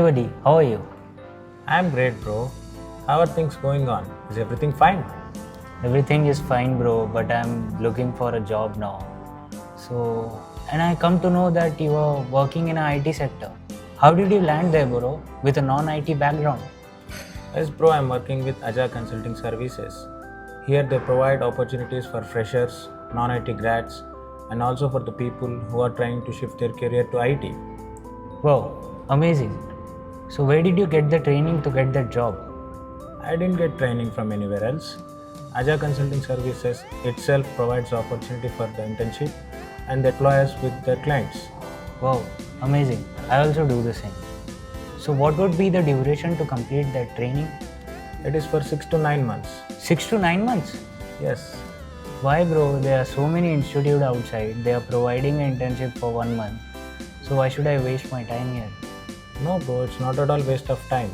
buddy, how are you? I'm great, bro. How are things going on? Is everything fine? Everything is fine, bro, but I'm looking for a job now. And I come to know that you are working in a IT sector. How did you land there, bro, with a non-IT background? Yes, bro, I'm working with Aja Consulting Services. Here they provide opportunities for freshers, non-IT grads, and also for the people who are trying to shift their career to IT. Wow, amazing. So where did you get the training to get that job? I didn't get training from anywhere else. Aja Consulting Services itself provides opportunity for the internship and they employ us with their clients. Wow, amazing. I also do the same. So what would be the duration to complete that training? It is for 6 to 9 months. 6 to 9 months? Yes. Why, bro? There are so many institutes outside. They are providing an internship for 1 month. So why should I waste my time here? No, bro, it's not at all waste of time.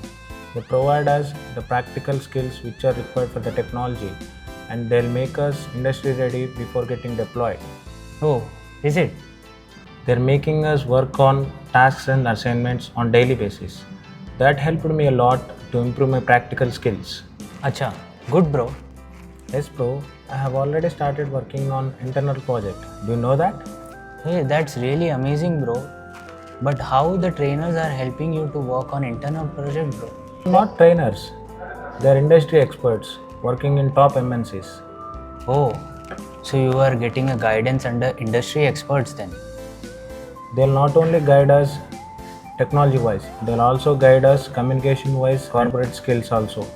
They provide us the practical skills which are required for the technology and they'll make us industry ready before getting deployed. Oh, is it? They're making us work on tasks and assignments on daily basis. That helped me a lot to improve my practical skills. Acha, good, bro. Yes, bro, I have already started working on internal project. Do you know that? Hey, that's really amazing, bro. But how the trainers are helping you to work on internal project, bro? Not trainers. They're industry experts working in top MNCs. Oh, so you are getting a guidance under industry experts then? They'll not only guide us technology wise, they'll also guide us communication wise, corporate skills also.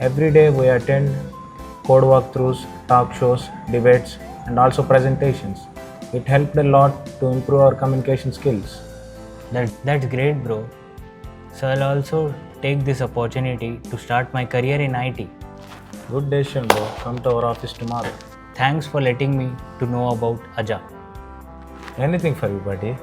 Every day we attend code walkthroughs, talk shows, debates, and also presentations. It helped a lot to improve our communication skills. That's great, bro. So I'll also take this opportunity to start my career in IT. Good decision, bro. Come to our office tomorrow. Thanks for letting me to know about Aja. Anything for you, buddy.